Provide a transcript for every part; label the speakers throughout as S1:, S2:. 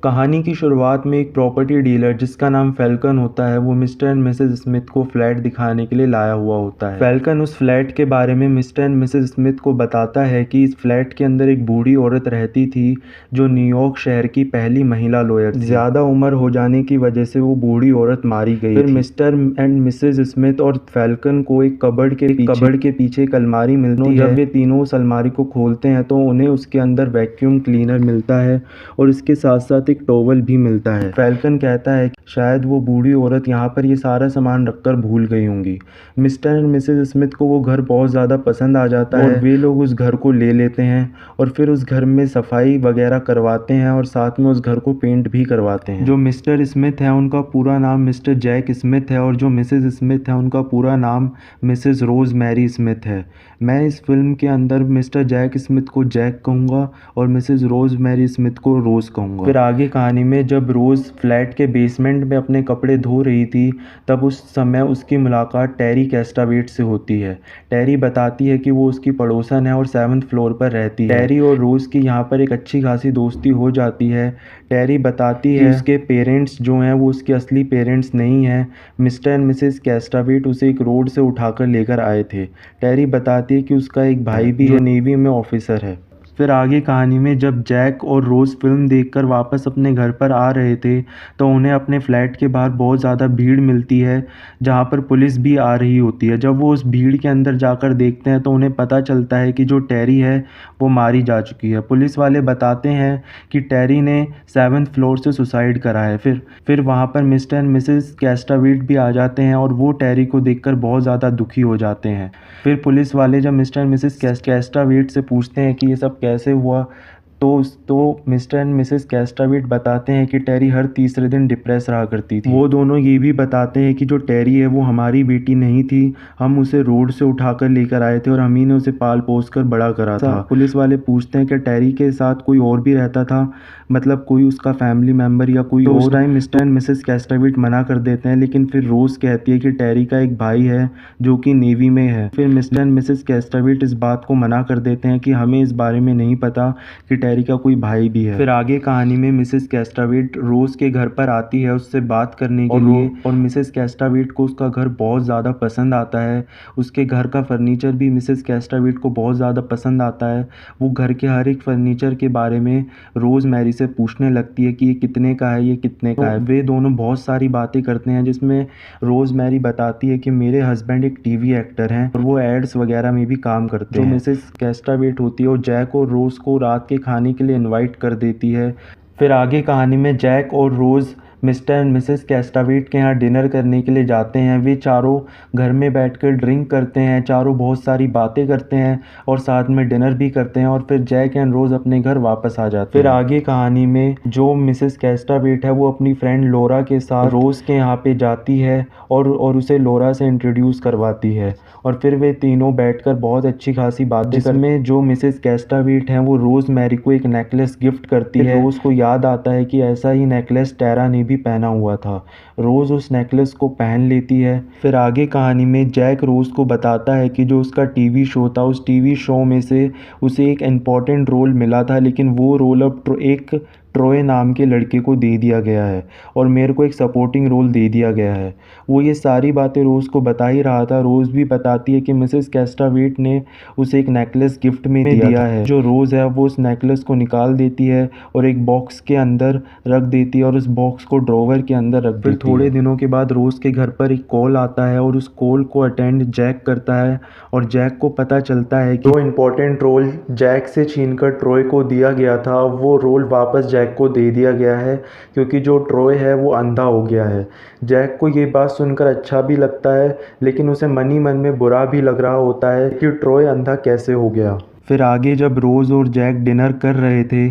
S1: कहानी की शुरुआत में एक प्रॉपर्टी डीलर जिसका नाम फैल्कन होता है वो मिस्टर एंड मिसेस स्मिथ को फ्लैट दिखाने के लिए लाया हुआ होता है। फैल्कन उस फ्लैट के बारे में मिस्टर एंड मिसेस स्मिथ को बताता है कि इस फ्लैट के अंदर एक बूढ़ी औरत रहती थी जो न्यूयॉर्क शहर की पहली महिला लॉयर थी। ज़्यादा उम्र हो जाने की वजह से वो बूढ़ी औरत मारी गई। फिर मिस्टर एंड मिसेस स्मिथ और फैल्कन को एक कबर्ड के पीछे एक अलमारी मिलती है। जब वे तीनों उस अलमारी को खोलते हैं तो उन्हें उसके अंदर वैक्यूम क्लीनर मिलता है और इसके साथ साथ एक टॉवल भी मिलता है। फैल्कन कहता है कि शायद वो बूढ़ी औरत यहाँ पर ये सारा सामान रखकर भूल गई होंगी। मिस्टर एंड मिसेस स्मिथ को वो घर बहुत ज़्यादा पसंद आ जाता है और वे लोग उस घर को ले लेते हैं और फिर उस घर में सफाई वगैरह करवाते हैं और साथ में उस घर को पेंट भी करवाते हैं। जो मिस्टर स्मिथ है उनका पूरा नाम मिस्टर जैक स्मिथ है और जो मिसेस स्मिथ है उनका पूरा नाम मिसेस रोज मैरी स्मिथ है। मैं इस फिल्म के अंदर मिस्टर जैक स्मिथ को जैक कहूँगा और मिसेस रोज मैरी स्मिथ को रोज़ कहूँगा। फिर आगे कहानी में जब रोज़ फ्लैट के बेसमेंट में अपने कपड़े धो रही थी तब उस समय उसकी मुलाकात टेरी कैस्टावेट से होती है। टेरी बताती है कि वो उसकी पड़ोसन है और 7th फ्लोर पर रहती है। टेरी और रोज़ की यहाँ पर एक अच्छी खासी दोस्ती हो जाती है। टेरी बताती है कि उसके पेरेंट्स जो हैं वो उसके असली पेरेंट्स नहीं हैं। मिस्टर एंड मिसेस कैस्टावेट उसे एक रोड से उठाकर लेकर आए थे। टेरी बताती है कि उसका एक भाई भी है, नेवी में ऑफिसर है। फिर आगे कहानी में जब जैक और रोज़ फिल्म देखकर वापस अपने घर पर आ रहे थे तो उन्हें अपने फ्लैट के बाहर बहुत ज़्यादा भीड़ मिलती है जहाँ पर पुलिस भी आ रही होती है। जब वो उस भीड़ के अंदर जाकर देखते हैं तो उन्हें पता चलता है कि जो टेरी है वो मारी जा चुकी है। पुलिस वाले बताते हैं कि टेरी ने 7th फ्लोर से सुसाइड करा है। फिर वहाँ पर मिस्टर एंड मिसेस कैस्टावेट भी आ जाते हैं और वो टेरी को देखकर बहुत ज़्यादा दुखी हो जाते हैं। फिर पुलिस वाले जब मिस्टर एंड मिसेस कैस्टावेट से पूछते हैं कि ये सब कैसे हुआ तो मिस्टर एंड मिसेस कैस्टावेट बताते हैं कि टेरी हर तीसरे दिन डिप्रेस रहा करती थी। वो दोनों ये भी बताते हैं कि जो टेरी है वो हमारी बेटी नहीं थी, हम उसे रोड से उठाकर लेकर आए थे और हम ही ने उसे पाल पोस कर बड़ा करा था। पुलिस वाले पूछते हैं कि टेरी के साथ कोई और भी रहता था, मतलब कोई उसका फैमिली मेम्बर या कोई और। उस टाइम मिस्टर एंड मिसेस कैस्टावेट मना कर देते हैं, लेकिन फिर रोज़ कहती है कि टेरी का एक भाई है जो कि नेवी में है। फिर मिस्टर एंड मिसेस कैस्टावेट इस बात को मना कर देते हैं कि हमें इस बारे में नहीं पता कि टेरी का कोई भाई भी है। फिर आगे कहानी में मिसेस कैस्टावेट रोज़ के घर पर आती है उससे बात करने के लिए और मिसेस कैस्टावेट को उसका घर बहुत ज़्यादा पसंद आता है। उसके घर का फर्नीचर भी मिसेस कैस्टावेट को बहुत ज़्यादा पसंद आता है। वो घर के हर एक फर्नीचर के बारे में रोज़ मैरी से पूछने लगती है कि ये कितने का है, ये कितने का है। वे दोनों बहुत सारी बातें करते हैं जिसमें रोज़ मैरी बताती है कि मेरे हस्बैंड एक टीवी एक्टर हैं और वो एड्स वगैरह में भी काम करते हैं। जो मिसेस कैस्टावेट होती है वो जैक और रोज़ को रात के खाने के लिए इनवाइट कर देती है। फिर आगे कहानी में जैक और रोज़ मिस्टर एंड मिसेस कैस्टावेट के यहाँ डिनर करने के लिए जाते हैं। वे चारों घर में बैठकर ड्रिंक करते हैं, चारों बहुत सारी बातें करते हैं और साथ में डिनर भी करते हैं और फिर जैक एंड रोज़ अपने घर वापस आ जाते हैं। फिर आगे कहानी में जो मिसेस कैस्टावेट है वो अपनी फ्रेंड लोरा के साथ रोज़ के यहाँ पे जाती है और उसे लोरा से इंट्रोड्यूस करवाती है और फिर वे तीनों बैठकर बहुत अच्छी खासी बातें जिसमें जो मिसेस कैस्टावेट हैं वो रोज़ मैरी को एक नेकलेस गिफ्ट करती है। रोज़ को याद आता है कि ऐसा ही नेकलेस टेरा ने भी पहना हुआ था। रोज़ उस नेकलेस को पहन लेती है। फिर आगे कहानी में जैक रोज़ को बताता है कि जो उसका टीवी शो था उस टीवी शो में से उसे एक इम्पॉर्टेंट रोल मिला था, लेकिन वो रोल अब एक ट्रॉय नाम के लड़के को दे दिया गया है और मेरे को एक सपोर्टिंग रोल दे दिया गया है। वो ये सारी बातें रोज़ को बता ही रहा था। रोज़ भी बताती है कि मिसेस कैस्टावेट ने उसे एक नेकलेस गिफ्ट में दिया है। जो रोज़ है वो उस नेकलेस को निकाल देती है और एक बॉक्स के अंदर रख देती है और उस बॉक्स को ड्रॉवर के अंदर रख देती है। फिर थोड़े दिनों के बाद रोज़ के घर पर एक कॉल आता है और उस कॉल को अटेंड जैक करता है और जैक को पता चलता है कि जो इम्पोर्टेंट रोल जैक से छीनकर ट्रॉय को दिया गया था वो रोल वापस जैक को दे दिया गया है क्योंकि जो ट्रॉय है वो अंधा हो गया है। जैक को ये बात सुनकर अच्छा भी लगता है लेकिन उसे मन ही मन में बुरा भी लग रहा होता है कि ट्रॉय अंधा कैसे हो गया। फिर आगे जब रोज़ और जैक डिनर कर रहे थे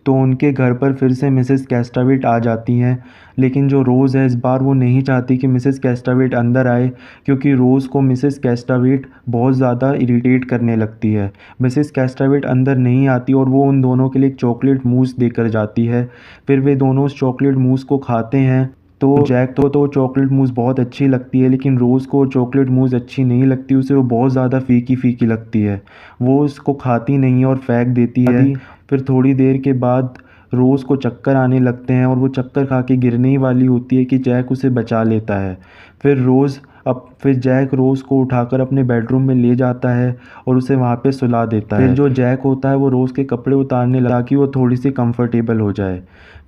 S1: तो उनके घर पर फिर से मिसेस कैस्टावेट आ जाती हैं, लेकिन जो रोज़ है इस बार वो नहीं चाहती कि मिसेस कैस्टावेट अंदर आए क्योंकि रोज़ को मिसेस कैस्टावेट बहुत ज़्यादा इरिटेट करने लगती है। मिसेस कैस्टावेट अंदर नहीं आती और वो उन दोनों के लिए एक चॉकलेट मूस देकर जाती है। फिर वे दोनों उस चॉकलेट मूस को खाते हैं तो जैक तो चॉकलेट मूस बहुत अच्छी लगती है, लेकिन रोज़ को चॉकलेट मूस अच्छी नहीं लगती, उसे वो बहुत ज़्यादा फीकी फीकी लगती है। वो उसको खाती नहीं और फेंक देती है। फिर थोड़ी देर के बाद रोज़ को चक्कर आने लगते हैं और वो चक्कर खा के गिरने ही वाली होती है कि जैक उसे बचा लेता है। फिर जैक रोज़ को उठाकर अपने बेडरूम में ले जाता है और उसे वहाँ पे सुला देता है। फिर जो जैक होता है वो रोज़ के कपड़े उतारने लगा ताकि वो थोड़ी सी कंफर्टेबल हो जाए।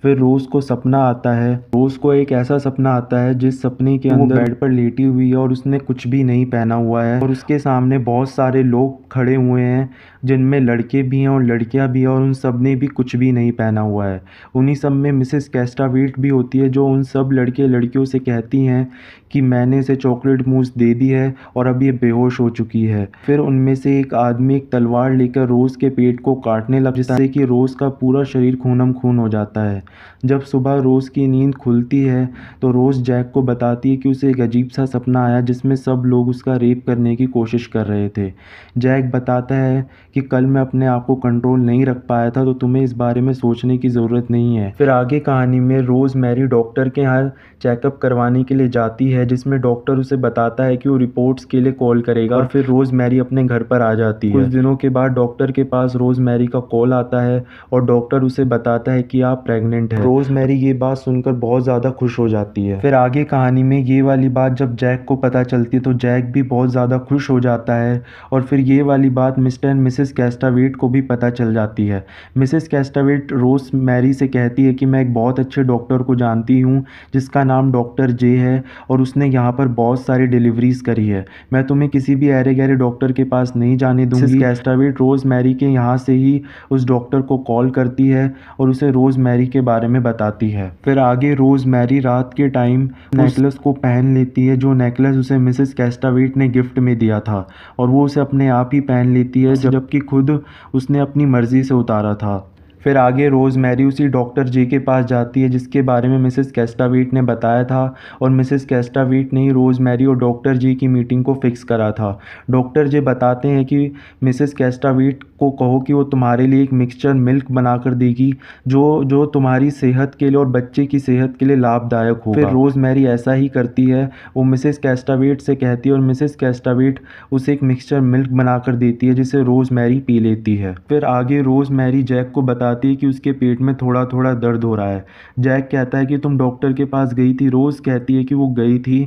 S1: फिर रोज़ को सपना आता है। रोज़ को एक ऐसा सपना आता है जिस सपने के अंदर वो बेड पर लेटी हुई है और उसने कुछ भी नहीं पहना हुआ है और उसके सामने बहुत सारे लोग खड़े हुए हैं जिनमें लड़के भी हैं और लड़कियां भी हैं और उन सब ने भी कुछ भी नहीं पहना हुआ है। उन्हीं सब में मिसेस कैस्टावेट भी होती है जो उन सब लड़के लड़कियों से कहती हैं कि मैंने इसे चॉकलेट मूस दे दी है और अब ये बेहोश हो चुकी है। फिर उनमें से एक आदमी एक तलवार लेकर रोज़ के पेट को काटने लगता है जिससे कि रोज़ का पूरा शरीर खूनम खून हो जाता है। जब सुबह रोज़ की नींद खुलती है तो रोज़ जैक को बताती है कि उसे एक अजीब सा सपना आया जिसमें सब लोग उसका रेप करने की कोशिश कर रहे थे। जैक बताता है कि कल मैं अपने आप को कंट्रोल नहीं रख पाया था, तो तुम्हें इस बारे में सोचने की ज़रूरत नहीं है। फिर आगे कहानी में रोज़ मैरी डॉक्टर के यहाँ चेकअप करवाने के लिए जाती है जिसमें डॉक्टर उसे बताता है कि वो रिपोर्ट्स के लिए कॉल करेगा और फिर रोज़ मैरी अपने घर पर आ जाती है। कुछ दिनों के बाद डॉक्टर के पास रोज़ मैरी का कॉल आता है और डॉक्टर उसे बताता है कि आप प्रेग्नेंट हैं। रोज़ मैरी ये बात सुनकर बहुत ज़्यादा खुश हो जाती है। फिर आगे कहानी में ये वाली बात जब जैक को पता चलती है तो जैक भी बहुत ज़्यादा खुश हो जाता है और फिर ये वाली बात मिस्टर एंड मिसेस कैस्टावेट को भी पता चल जाती है। मिसेस कैस्टावेट रोज़ मैरी से कहती है कि मैं एक बहुत अच्छे डॉक्टर को जानती हूँ जिसका नाम डॉक्टर जे है और उसने यहाँ पर बहुत सारी डिलीवरीज करी है। मैं तुम्हें किसी भी अरे गहरे डॉक्टर के पास नहीं जाने दूंगी। मिसेस कैस्टावेट रोज़ मैरी के यहाँ से ही उस डॉक्टर को कॉल करती है और उसे रोज़ मैरी के बारे में बताती है। फिर आगे रोज़ मैरी रात के टाइम नेकलेस को पहन लेती है जो नेकलेस उसे मिसेस कैस्टावेट ने गिफ्ट में दिया था और वो उसे अपने आप ही पहन लेती है जबकि खुद उसने अपनी मर्ज़ी से उतारा था। फिर आगे रोज़ मैरी उसी डॉक्टर जे के पास जाती है जिसके बारे में मिसेस कैस्टावेट ने बताया था और मिसेस कैस्टावेट ने ही रोज़ मैरी और डॉक्टर जे की मीटिंग को फिक्स करा था। डॉक्टर जे बताते हैं कि मिसेस कैस्टावेट को कहो कि वो तुम्हारे लिए एक मिक्सचर मिल्क बनाकर देगी जो जो तुम्हारी सेहत के लिए और बच्चे की सेहत के लिए लाभदायक होगा। फिर रोज़ मैरी ऐसा ही करती है। वो मिसेस कैस्टावेट से कहती है और मिसेस कैस्टावेट उसे एक मिक्सचर मिल्क बनाकर देती है जिसे रोज़ मैरी पी लेती है। फिर आगे रोज़ मैरी जैक को बताती है कि उसके पेट में थोड़ा थोड़ा दर्द हो रहा है। जैक कहता है कि तुम डॉक्टर के पास गई थी। रोज़ कहती है कि वो गई थी,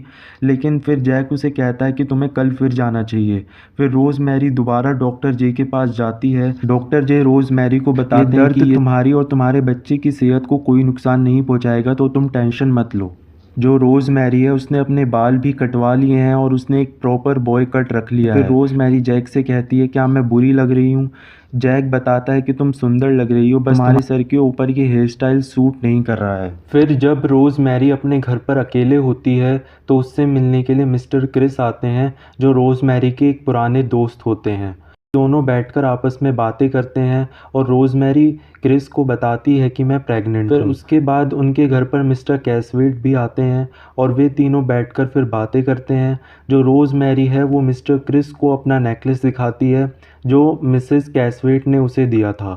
S1: लेकिन फिर जैक उसे कहता है कि तुम्हें कल फिर जाना चाहिए। फिर रोज़ मैरी दोबारा डॉक्टर जे के पास जाती है। डॉक्टर जे रोज़ मैरी को बताते हैं कि तुम्हारी और तुम्हारे बच्चे की सेहत को कोई नुकसान नहीं पहुंचाएगा, तो तुम टेंशन मत लो। जो रोज़ मैरी है उसने अपने बाल भी कटवा लिए हैं और उसने एक प्रॉपर बॉय कट रख लिया है। फिर रोज़ मैरी जैक से कहती है क्या मैं बुरी लग रही हूँ। जैक बताता है कि तुम सुंदर लग रही हो, बस तुम्हारे सर के ऊपर ये हेयर स्टाइल सूट नहीं कर रहा है। फिर जब रोज़ मैरी अपने घर पर अकेले होती है तो उससे मिलने के लिए मिस्टर क्रिस आते हैं जो रोज़ मैरी के एक पुराने दोस्त होते हैं। दोनों बैठकर आपस में बातें करते हैं और रोज़ मैरी क्रिस को बताती है कि मैं प्रेग्नेंट हूँ। फिर उसके बाद उनके घर पर मिस्टर कैस्टावेट भी आते हैं और वे तीनों बैठकर फिर बातें करते हैं। जो रोज़ मैरी है वो मिस्टर क्रिस को अपना नेकलेस दिखाती है जो मिसेस कैस्टावेट ने उसे दिया था।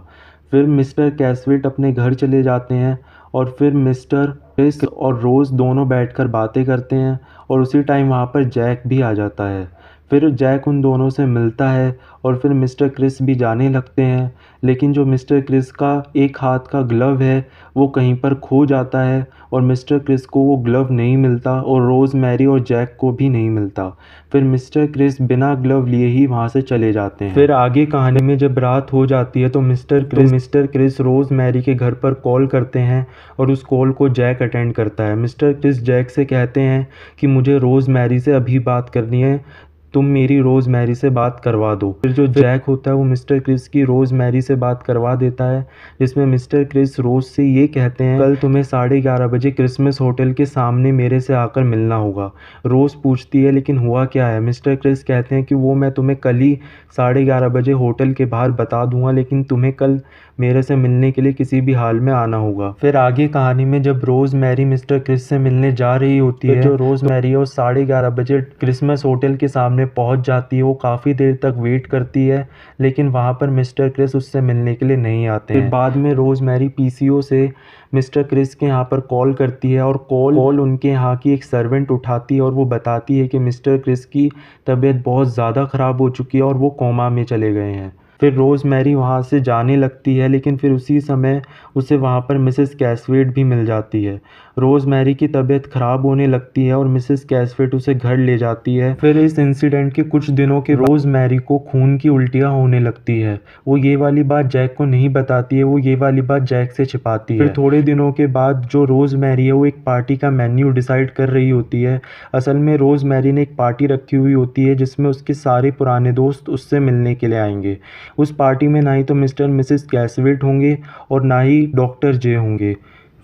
S1: फिर मिस्टर कैस्टावेट अपने घर चले जाते हैं और फिर मिस्टर क्रिस और रोज़ दोनों बैठकर बातें करते हैं और उसी टाइम वहाँ पर जैक भी आ जाता है। फिर जैक उन दोनों से मिलता है और फिर मिस्टर क्रिस भी जाने लगते हैं, लेकिन जो मिस्टर क्रिस का एक हाथ का ग्लव है वो कहीं पर खो जाता है और मिस्टर क्रिस को वो ग्लव नहीं मिलता और रोज़ मैरी और जैक को भी नहीं मिलता। फिर मिस्टर क्रिस बिना ग्लव लिए ही वहाँ से चले जाते हैं। फिर आगे कहानी में जब रात हो जाती है तो मिस्टर क्रिस रोज़ मैरी के घर पर कॉल करते हैं और उस कॉल को जैक अटेंड करता है। मिस्टर क्रिस जैक से कहते हैं कि मुझे रोज़ मैरी से अभी बात करनी है, तुम मेरी रोज़ मैरी से बात करवा दो। फिर जो जैक होता है वो मिस्टर क्रिस की रोज़ मैरी से बात करवा देता है जिसमें मिस्टर क्रिस रोज़ से ये कहते हैं कल तुम्हें 11:30 बजे क्रिसमस होटल के सामने मेरे से आकर मिलना होगा। रोज़ पूछती है लेकिन हुआ क्या है। मिस्टर क्रिस कहते हैं कि वो मैं तुम्हें कल ही 11:30 बजे होटल के बाहर बता दूंगा, लेकिन तुम्हें कल मेरे से मिलने के लिए किसी भी हाल में आना होगा। फिर आगे कहानी में जब रोज़ मैरी मिस्टर क्रिस से मिलने जा रही होती है जो रोज़ मैरी और 11:30 बजे क्रिसमस होटल के सामने पहुंच जाती है। वो काफ़ी देर तक वेट करती है लेकिन वहां पर मिस्टर क्रिस उससे मिलने के लिए नहीं आते हैं। फिर बाद में रोज़ मैरी पीसीओ से मिस्टर क्रिस के यहाँ पर कॉल करती है और कॉल उनके यहाँ की एक सर्वेंट उठाती है और वो बताती है कि मिस्टर क्रिस की तबीयत बहुत ज़्यादा ख़राब हो चुकी है और वो कोमा में चले गए हैं। फिर रोज़ मैरी वहाँ से जाने लगती है, लेकिन फिर उसी समय उसे वहाँ पर मिसेस कैसवेट भी मिल जाती है। रोज़ मैरी की तबीयत ख़राब होने लगती है और मिसेस कैसवेट उसे घर ले जाती है। फिर इस इंसिडेंट के कुछ दिनों के रोज़ मैरी को खून की उल्टियाँ होने लगती है। वो ये वाली बात जैक को नहीं बताती है, वो ये वाली बात जैक से छिपाती है। फिर थोड़े दिनों के बाद जो रोज़ मैरी है वो एक पार्टी का मेन्यू डिसाइड कर रही होती है। असल में रोज़ मैरी ने एक पार्टी रखी हुई होती है जिसमें उसके सारे पुराने दोस्त उससे मिलने के लिए आएंगे। उस पार्टी में ना ही तो मिस्टर और मिसेस कैसवेट होंगे और ना ही डॉक्टर जे होंगे।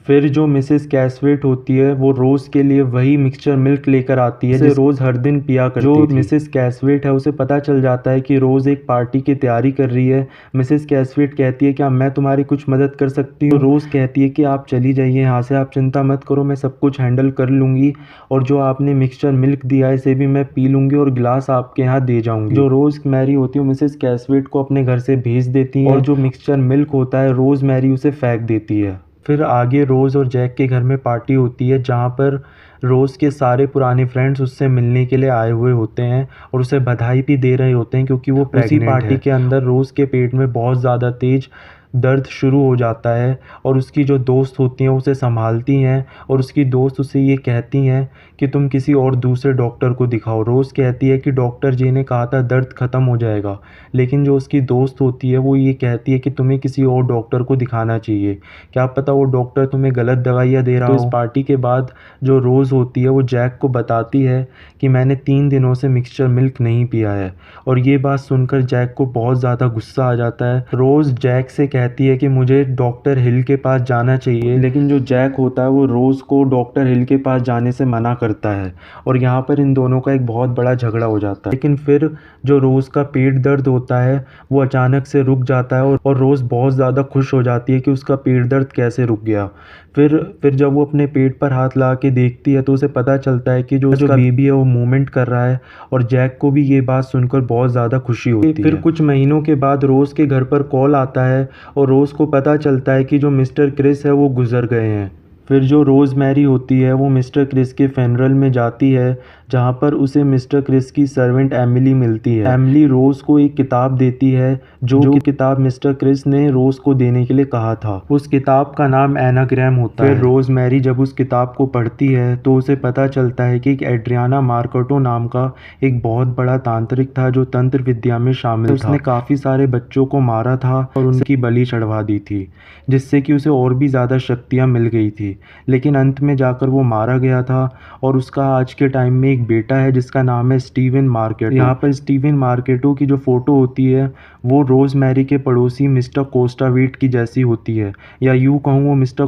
S1: फिर जो मिसेस कैसवेट होती है वो रोज़ के लिए वही मिक्सचर मिल्क लेकर आती है जिसे रोज़ हर दिन पिया करती थी। जो मिसेस कैसवेट है उसे पता चल जाता है कि रोज़ एक पार्टी की तैयारी कर रही है। मिसेस कैसवेट कहती है क्या मैं तुम्हारी कुछ मदद कर सकती हूँ। रोज़ कहती है कि आप चली जाइए यहाँ से, आप चिंता मत करो, मैं सब कुछ हैंडल कर लूँगी और जो आपने मिक्सचर मिल्क दिया है इसे भी मैं पी लूँगी और गिलास आपके यहाँ दे जाऊँगी। जो रोज़ मैरी होती है मिसेस कैसवेट को अपने घर से भेज देती है और जो मिक्सचर मिल्क होता है रोज़ मैरी उसे फेंक देती है। फिर आगे रोज़ और जैक के घर में पार्टी होती है जहाँ पर रोज़ के सारे पुराने फ्रेंड्स उससे मिलने के लिए आए हुए होते हैं और उसे बधाई भी दे रहे होते हैं क्योंकि वो प्रेग्नेंट है। उसी पार्टी के अंदर रोज़ के पेट में बहुत ज़्यादा तेज दर्द शुरू हो जाता है और उसकी जो दोस्त होती हैं उसे संभालती हैं और उसकी दोस्त उसे ये कहती हैं कि तुम किसी और दूसरे डॉक्टर को दिखाओ। रोज़ कहती है कि डॉक्टर जी ने कहा था दर्द ख़त्म हो जाएगा, लेकिन जो उसकी दोस्त होती है वो ये कहती है कि तुम्हें किसी और डॉक्टर को दिखाना चाहिए, क्या पता वो डॉक्टर तुम्हें गलत दवाइयाँ दे रहा हो। तो इस पार्टी के बाद जो रोज़ होती है वो जैक को बताती है कि मैंने 3 दिनों से मिक्सचर मिल्क नहीं पिया है और ये बात सुनकर जैक को बहुत ज़्यादा गुस्सा आ जाता है। रोज़ जैक से कहती है कि मुझे डॉक्टर हिल के पास जाना चाहिए, लेकिन जो जैक होता है वो रोज़ को डॉक्टर हिल के पास जाने से मना करता है और यहाँ पर इन दोनों का एक बहुत बड़ा झगड़ा हो जाता है। लेकिन फिर जो रोज़ का पेट दर्द होता है वो अचानक से रुक जाता है और रोज़ बहुत ज़्यादा खुश हो जाती है कि उसका पेट दर्द कैसे रुक गया। फिर जब वो अपने पेट पर हाथ लगा के देखती है तो उसे पता चलता है कि जो उसका बेबी है वो मूवमेंट कर रहा है और जैक को भी ये बात सुनकर बहुत ज़्यादा खुशी होती है। फिर कुछ महीनों के बाद रोज़ के घर पर कॉल आता है और रोज़ को पता चलता है कि जो मिस्टर क्रिस है वो गुज़र गए हैं। फिर जो रोज़ मैरी होती है वो मिस्टर क्रिस के फेनरल में जाती है जहाँ पर उसे मिस्टर क्रिस की सर्वेंट एमिली मिलती है। एमिली रोज़ को एक किताब देती है जो किताब मिस्टर क्रिस ने रोज़ को देने के लिए कहा था। उस किताब का नाम एनाग्राम होता है। फिर रोज़ मैरी जब उस किताब को पढ़ती है तो उसे पता चलता है कि एक एड्रियाना मार्केटो नाम का एक बहुत बड़ा तांत्रिक था जो तंत्र विद्या में शामिल था। उसने काफ़ी सारे बच्चों को मारा था और उनकी बलि चढ़वा दी थी जिससे कि उसे और भी ज़्यादा शक्तियाँ मिल गई थी, लेकिन अंत में जाकर वो मारा गया था और उसका आज के टाइम में एक बेटा है जिसका नाम है स्टीवन मार्केटो। यहाँ पर स्टीवन मार्केटो की जो फ़ोटो होती है वो रोज़ मैरी के पड़ोसी मिस्टर कोस्टावेट की जैसी होती है, या यूँ कहूँ वो मिस्टर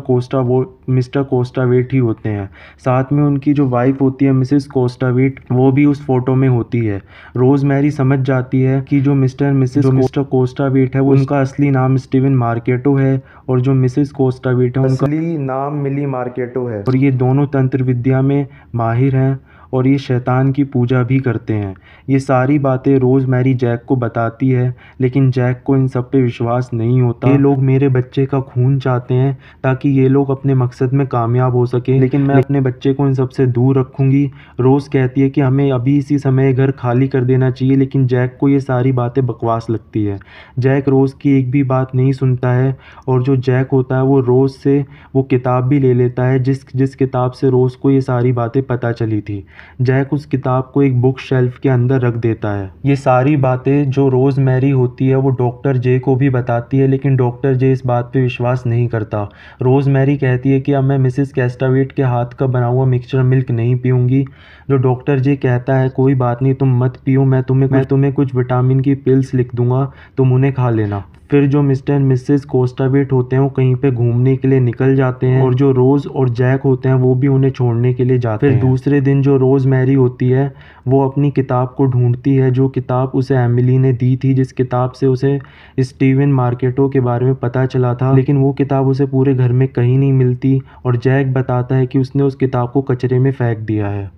S1: कोस्टावेट ही होते हैं। साथ में उनकी जो वाइफ होती है मिसेस कोस्टावेट वो भी उस फोटो में होती है। रोज़ मैरी समझ जाती है कि जो मिस्टर कोस्टावेट है वो उनका असली नाम स्टीवन मार्केटो है और जो मिसेस कोस्टावेट है उनका असली नाम मिली मार्केटो है और ये दोनों तंत्र विद्या में माहिर हैं और ये शैतान की पूजा भी करते हैं। ये सारी बातें रोज़ मैरी जैक को बताती है, लेकिन जैक को इन सब पे विश्वास नहीं होता। ये लोग मेरे बच्चे का खून चाहते हैं ताकि ये लोग अपने मकसद में कामयाब हो सके, लेकिन मैं अपने बच्चे को इन सब से दूर रखूँगी। रोज़ कहती है कि हमें अभी इसी समय घर खाली कर देना चाहिए, लेकिन जैक को ये सारी बातें बकवास लगती है। जैक रोज़ की एक भी बात नहीं सुनता है और जो जैक होता है वो रोज़ से वो किताब भी ले लेता है जिस किताब से रोज़ को ये सारी बातें पता चली थी। जैक उस किताब को एक बुक शेल्फ के अंदर रख देता है। ये सारी बातें जो रोज़ मैरी होती है वो डॉक्टर जे को भी बताती है, लेकिन डॉक्टर जे इस बात पे विश्वास नहीं करता। रोज़ मैरी कहती है कि अब मैं मिसेस कैस्टावेट के हाथ का बना हुआ मिक्सचर मिल्क नहीं पीऊँगी। जो डॉक्टर जे कहता है कोई बात नहीं, तुम मत पियो, मैं तुम्हें कुछ विटामिन की पिल्स लिख दूंगा, तुम उन्हें खा लेना। फिर जो मिस्टर एंड मिसेस कोस्टावेट होते हैं वो कहीं पे घूमने के लिए निकल जाते हैं और जो रोज़ और जैक होते हैं वो भी उन्हें छोड़ने के लिए जाते हैं। फिर दूसरे दिन जो रोज़ मैरी होती है वो अपनी किताब को ढूंढती है, जो किताब उसे एमिली ने दी थी, जिस किताब से उसे स्टीवन मार्केटो के बारे में पता चला था, लेकिन वो किताब उसे पूरे घर में कहीं नहीं मिलती और जैक बताता है कि उसने उस किताब को कचरे में फेंक दिया है।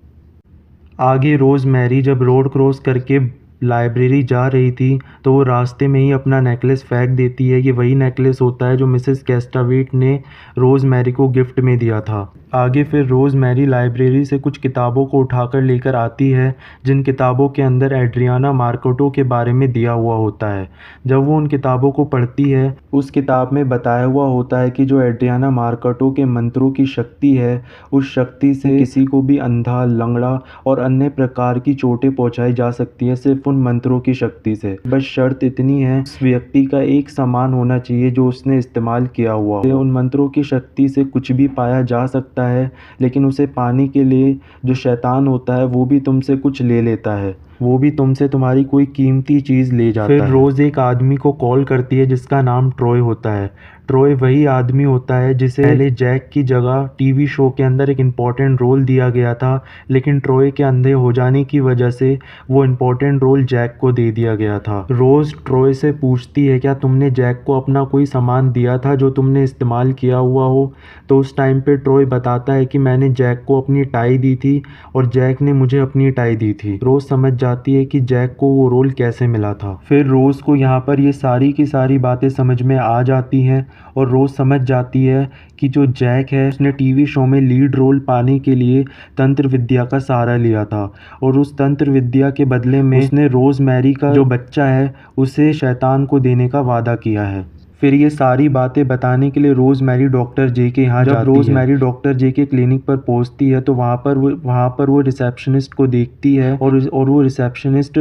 S1: आगे रोज़ मैरी जब रोड क्रॉस करके लाइब्रेरी जा रही थी तो वो रास्ते में ही अपना नेकलेस फेंक देती है। ये वही नेकलेस होता है जो मिसेस कैस्टावेट ने रोज़ मैरी को गिफ्ट में दिया था। आगे फिर रोज़ मैरी लाइब्रेरी से कुछ किताबों को उठाकर लेकर आती है, जिन किताबों के अंदर एड्रियाना मार्केटो के बारे में दिया हुआ होता है। जब वो उन किताबों को पढ़ती है, उस किताब में बताया हुआ होता है कि जो एड्रियाना मार्केटो के मंत्रों की शक्ति है, उस शक्ति से किसी को भी अंधा, लंगड़ा और अन्य प्रकार की चोटें पहुंचाई जा सकती है सिर्फ उन मंत्रों की शक्ति से। बस शर्त इतनी है, उस व्यक्ति का एक सामान होना चाहिए जो उसने इस्तेमाल किया हुआ हो। उन मंत्रों की शक्ति से कुछ भी पाया जा सकता है, लेकिन उसे पाने के लिए जो शैतान होता है वो भी तुमसे कुछ ले लेता है, वो भी तुमसे तुम्हारी कोई कीमती चीज़ ले जाता है। फिर रोज़ एक आदमी को कॉल करती है जिसका नाम ट्रॉय होता है। ट्रॉय वही आदमी होता है जिसे पहले जैक की जगह टीवी शो के अंदर एक इम्पॉर्टेंट रोल दिया गया था, लेकिन ट्रॉय के अंधे हो जाने की वजह से वो इम्पॉर्टेंट रोल जैक को दे दिया गया था। रोज़ ट्रॉय से पूछती है क्या तुमने जैक को अपना कोई सामान दिया था जो तुमने इस्तेमाल किया हुआ हो। तो उस टाइम पे ट्रॉय बताता है कि मैंने जैक को अपनी टाई दी थी और जैक ने मुझे अपनी टाई दी थी। रोज़ समझ जाती है कि जैक को वो रोल कैसे मिला था। फिर रोज़ को यहाँ पर ये सारी की सारी बातें समझ में आ जाती हैं और रोज़ समझ जाती है कि जो जैक है उसने टीवी शो में लीड रोल पाने के लिए तंत्र विद्या का सहारा लिया था और उस तंत्र विद्या के बदले में उसने रोज़ मैरी का जो बच्चा है उसे शैतान को देने का वादा किया है। फिर ये सारी बातें बताने के लिए रोज़ मैरी डॉक्टर जे के यहाँ जाती है। रोज़ मैरी डॉक्टर जे के क्लिनिक पर पहुँचती है तो वहाँ पर वो रिसेप्शनिस्ट को देखती है और वो रिसेप्शनिस्ट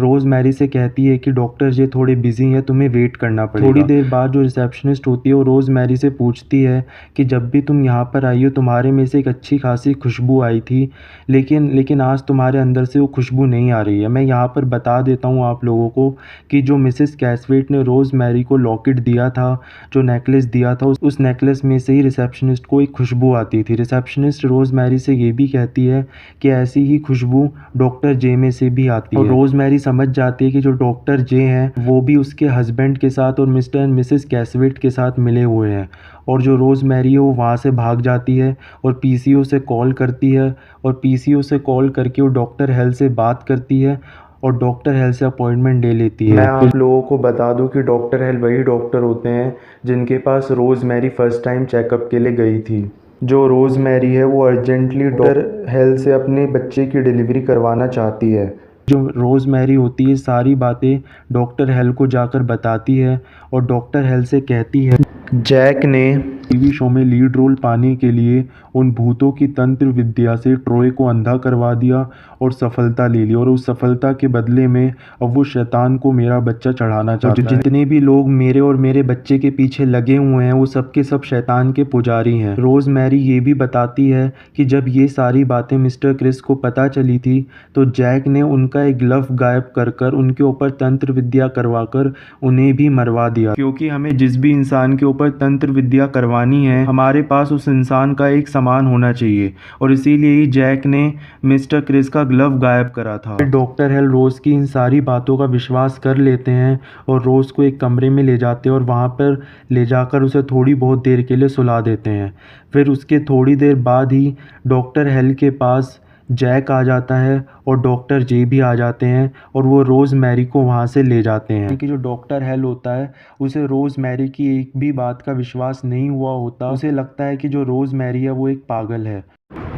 S1: रोज़ मैरी से कहती है कि डॉक्टर जे थोड़े बिजी हैं, तुम्हें वेट करना पड़ेगा। थोड़ी देर बाद जो रिसेप्शनिस्ट होती है वो रोज़ मैरी से पूछती है कि जब भी तुम यहाँ पर आई हो तुम्हारे में से एक अच्छी खासी खुशबू आई थी, लेकिन आज तुम्हारे अंदर से वो खुशबू नहीं आ रही है। मैं यहाँ पर बता देता हूँ आप लोगों को कि जो मिसेस कैस्वेट ने रोज़ मैरी को लॉकेट दिया था, जो नेकलेस दिया था, उस नेकलेस में से ही रिसेप्शनिस्ट को एक खुशबू आती थी। रिसेप्शनिस्ट रोज़ मैरी से ये भी कहती है कि ऐसी ही खुशबू डॉक्टर जे में से भी आती है। और रोज़ मैरी समझ जाती है कि जो डॉक्टर जे हैं वो भी उसके हस्बैंड के साथ और मिस्टर एंड मिसेस कैस्वेट के साथ मिले हुए हैं। और जो रोज़ मैरी है वो वहाँ से भाग जाती है और पीसीओ से कॉल करती है और पीसीओ से कॉल करके वो डॉक्टर हेल से बात करती है और डॉक्टर हेल से अपॉइंटमेंट ले लेती है। मैं आप लोगों को बता दूं कि डॉक्टर हेल वही डॉक्टर होते हैं जिनके पास रोज़ मैरी फर्स्ट टाइम चेकअप के लिए गई थी। जो रोज़ मैरी है वो अर्जेंटली डॉक्टर हेल से अपने बच्चे की डिलीवरी करवाना चाहती है। जो रोज़ मैरी होती है सारी बातें डॉक्टर हेल को जाकर बताती है और डॉक्टर हेल से कहती है जैक ने टीवी शो में लीड रोल पाने के लिए उन भूतों की तंत्र विद्या से ट्रॉय को अंधा करवा दिया और सफलता ले ली और उस सफलता के बदले में अब वो शैतान को मेरा बच्चा चढ़ाना चाहता है। जितने भी लोग मेरे और मेरे बच्चे के पीछे लगे हुए हैं वो सब के सब शैतान के पुजारी हैं। रोज़ मैरी ये भी बताती है कि जब ये सारी बातें मिस्टर क्रिस को पता चली थी तो जैक ने उनका एक ग्लव गायब कर उनके ऊपर तंत्र विद्या करवाकर उन्हें भी मरवा दिया, क्योंकि हमें जिस भी इंसान के ऊपर तंत्र विद्या करवानी है हमारे पास उस इंसान का एक सामान होना चाहिए और इसीलिए ही जैक ने मिस्टर क्रिस का ग्लव गायब करा था। डॉक्टर हेल रोज़ की इन सारी बातों का विश्वास कर लेते हैं और रोज़ को एक कमरे में ले जाते हैं और वहाँ पर ले जाकर उसे थोड़ी बहुत देर के लिए सुला देते हैं। फिर उसके थोड़ी देर बाद ही डॉक्टर हेल के पास जैक आ जाता है और डॉक्टर जे भी आ जाते हैं और वो रोज़ मैरी को वहाँ से ले जाते हैं। कि जो डॉक्टर हेल होता है उसे रोज़ मैरी की एक भी बात का विश्वास नहीं हुआ होता। उसे लगता है कि जो रोज़ मैरी है वो एक पागल है।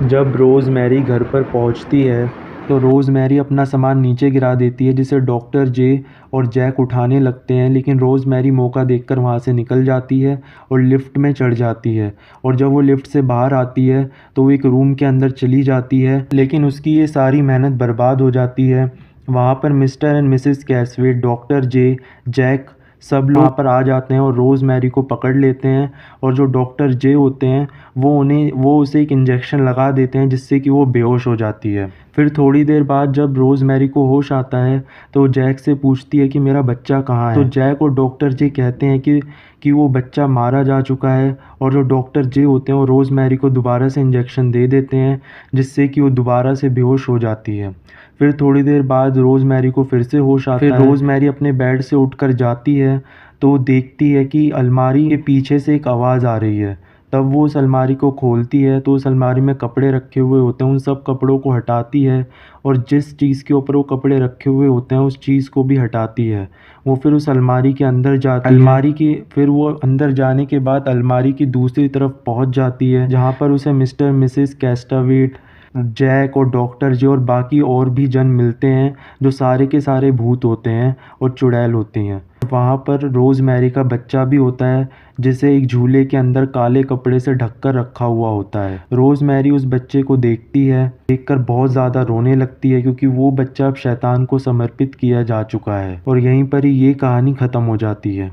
S1: जब रोज़ मैरी घर पर पहुँचती है तो रोज़ मैरी अपना सामान नीचे गिरा देती है जिसे डॉक्टर जे और जैक उठाने लगते हैं, लेकिन रोज़ मैरी मौका देखकर वहाँ से निकल जाती है और लिफ्ट में चढ़ जाती है। और जब वो लिफ्ट से बाहर आती है तो वो एक रूम के अंदर चली जाती है, लेकिन उसकी ये सारी मेहनत बर्बाद हो जाती है। वहाँ पर मिस्टर एंड मिसेस कैस्वेट, डॉक्टर जे, जैक सब लोग वहाँ पर आ जाते हैं और रोज़ मैरी को पकड़ लेते हैं और जो डॉक्टर जे होते हैं वो उसे एक इंजेक्शन लगा देते हैं जिससे कि वो बेहोश हो जाती है। फिर थोड़ी देर बाद जब रोज़ मैरी को होश आता है तो जैक से पूछती है कि मेरा बच्चा कहाँ है। तो जैक और डॉक्टर जे कहते हैं कि वो बच्चा मारा जा चुका है और जो डॉक्टर जे होते हैं वो रोज़ मैरी को दोबारा से इंजेक्शन दे देते हैं जिससे कि वो दोबारा से बेहोश हो जाती है। फिर थोड़ी देर बाद रोज़ मैरी को फिर से होश आता है। फिर रोज़ मैरी अपने बेड से उठकर जाती है तो देखती है कि अलमारी के पीछे से एक आवाज़ आ रही है। तब वो उस अलमारी को खोलती है तो उस अलमारी में कपड़े रखे हुए होते हैं। उन सब कपड़ों को हटाती है और जिस चीज़ के ऊपर वो कपड़े रखे हुए होते हैं उस चीज़ को भी हटाती है। वो फिर उस अलमारी के अंदर जाती है। फिर वो अंदर जाने के बाद अलमारी की दूसरी तरफ पहुंच जाती है, जहाँ पर उसे मिस्टर मिसेस कैस्टावेट, जैक और डॉक्टर जी और बाकी और भी जन मिलते हैं, जो सारे के सारे भूत होते हैं और चुड़ैल होती हैं। वहाँ पर रोज़मेरी का बच्चा भी होता है, जिसे एक झूले के अंदर काले कपड़े से ढककर रखा हुआ होता है। रोज़मेरी उस बच्चे को देखती है, देखकर बहुत ज़्यादा रोने लगती है, क्योंकि वो बच्चा अब शैतान को समर्पित किया जा चुका है। और यहीं पर ही ये कहानी ख़त्म हो जाती है।